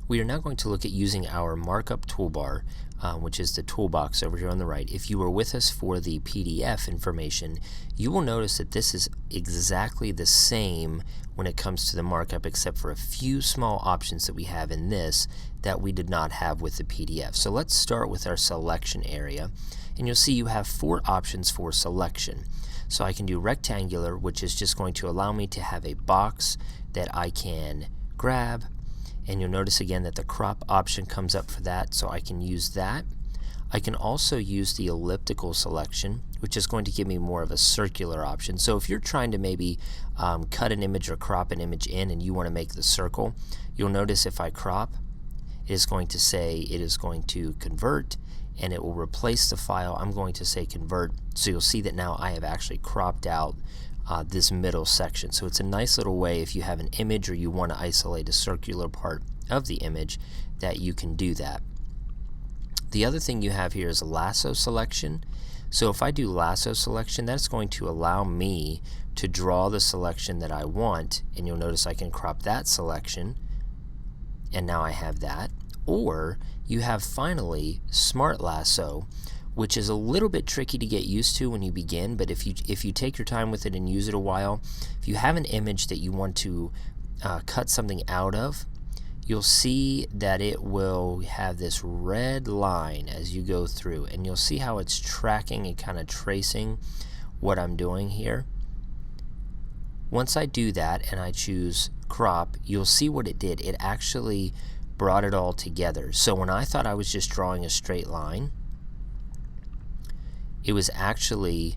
We are now going to look at using our Markup Toolbar, which is the toolbox over here on the right. If you were with us for the PDF information, you will notice that this is exactly the same when it comes to the markup, except for a few small options that we have in this that we did not have with the PDF. So let's start with our selection area, and you'll see you have 4 options for selection. So I can do rectangular, which is just going to allow me to have a box that I can grab, and you'll notice again that the crop option comes up for that, so I can use that. I can also use the elliptical selection, which is going to give me more of a circular option. So if you're trying to maybe cut an image or crop an image in and you want to make the circle, you'll notice if I crop, it is going to say it is going to convert, and it will replace the file. I'm going to say convert, so you'll see that now I have actually cropped out this middle section. So it's a nice little way if you have an image or you want to isolate a circular part of the image that you can do that. The other thing you have here is Lasso Selection. So if I do Lasso Selection, that's going to allow me to draw the selection that I want, and you'll notice I can crop that selection, and now I have that. Or you have finally Smart Lasso, which is a little bit tricky to get used to when you begin, but if you take your time with it and use it a while, if you have an image that you want to cut something out of, you'll see that it will have this red line as you go through, and you'll see how it's tracking and kind of tracing what I'm doing here. Once I do that and I choose crop, you'll see what it did. It actually brought it all together. So when I thought I was just drawing a straight line, it was actually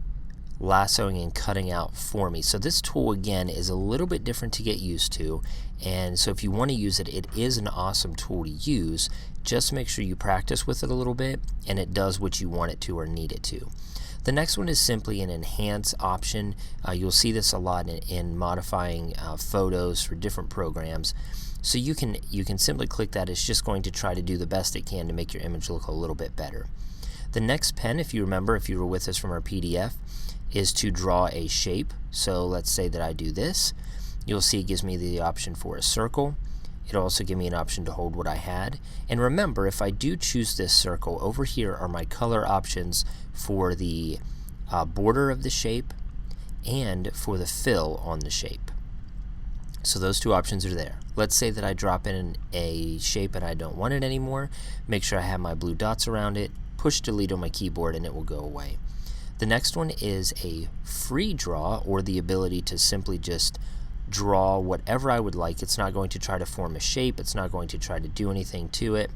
lassoing and cutting out for me. So this tool again is a little bit different to get used to, and so if you want to use it, it is an awesome tool to use. Just make sure you practice with it a little bit and it does what you want it to or need it to. The next one is simply an enhance option. You'll see this a lot in modifying photos for different programs. So you can simply click that. It's just going to try to do the best it can to make your image look a little bit better. The next pen, if you remember, if you were with us from our PDF, is to draw a shape. So let's say that I do this. You'll see it gives me the option for a circle. It'll also give me an option to hold what I had. And remember, if I do choose this circle, over here are my color options for the border of the shape and for the fill on the shape. So those 2 options are there. Let's say that I drop in a shape and I don't want it anymore. Make sure I have my blue dots around it. Push delete on my keyboard and it will go away. The next one is a free draw, or the ability to simply just draw whatever I would like. It's not going to try to form a shape. It's not going to try to do anything to it.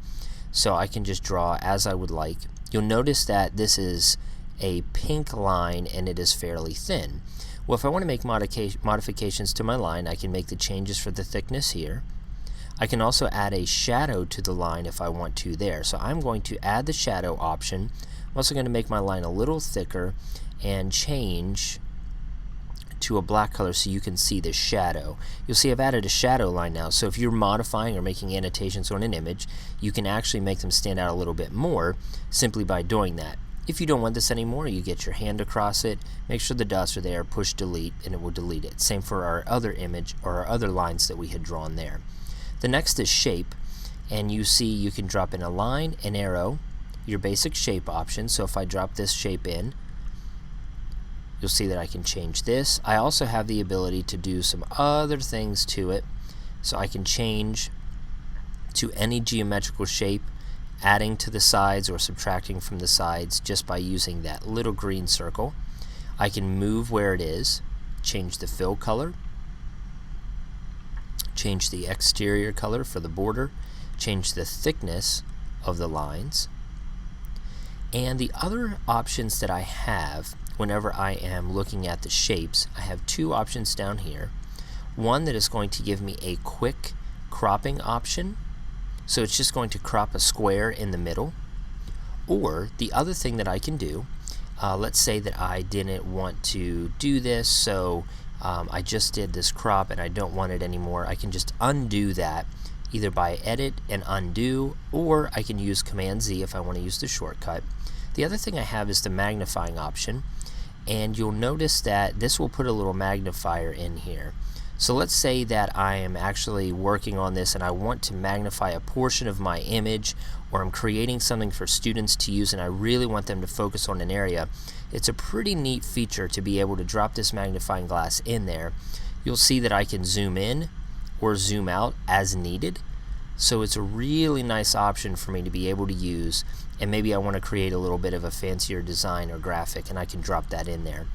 So I can just draw as I would like. You'll notice that this is a pink line and it is fairly thin. Well, if I want to make modifications to my line, I can make the changes for the thickness here. I can also add a shadow to the line if I want to there. So I'm going to add the shadow option. I'm also going to make my line a little thicker and change to a black color so you can see the shadow. You'll see I've added a shadow line now, so if you're modifying or making annotations on an image, you can actually make them stand out a little bit more simply by doing that. If you don't want this anymore, you get your hand across it, make sure the dots are there, push delete, and it will delete it. Same for our other image or our other lines that we had drawn there. The next is shape, and you see you can drop in a line, an arrow, your basic shape option. So if I drop this shape in, you'll see that I can change this. I also have the ability to do some other things to it. So I can change to any geometrical shape, adding to the sides or subtracting from the sides just by using that little green circle. I can move where it is, change the fill color, change the exterior color for the border, change the thickness of the lines. And the other options that I have whenever I am looking at the shapes, I have 2 options down here. One that is going to give me a quick cropping option, so it's just going to crop a square in the middle. Or the other thing that I can do, let's say that I didn't want to do this, so I just did this crop and I don't want it anymore. I can just undo that either by edit and undo, or I can use Command Z if I want to use the shortcut. The other thing I have is the magnifying option, and you'll notice that this will put a little magnifier in here. So let's say that I am actually working on this and I want to magnify a portion of my image, or I'm creating something for students to use and I really want them to focus on an area. It's a pretty neat feature to be able to drop this magnifying glass in there. You'll see that I can zoom in or zoom out as needed. So it's a really nice option for me to be able to use, and maybe I want to create a little bit of a fancier design or graphic and I can drop that in there.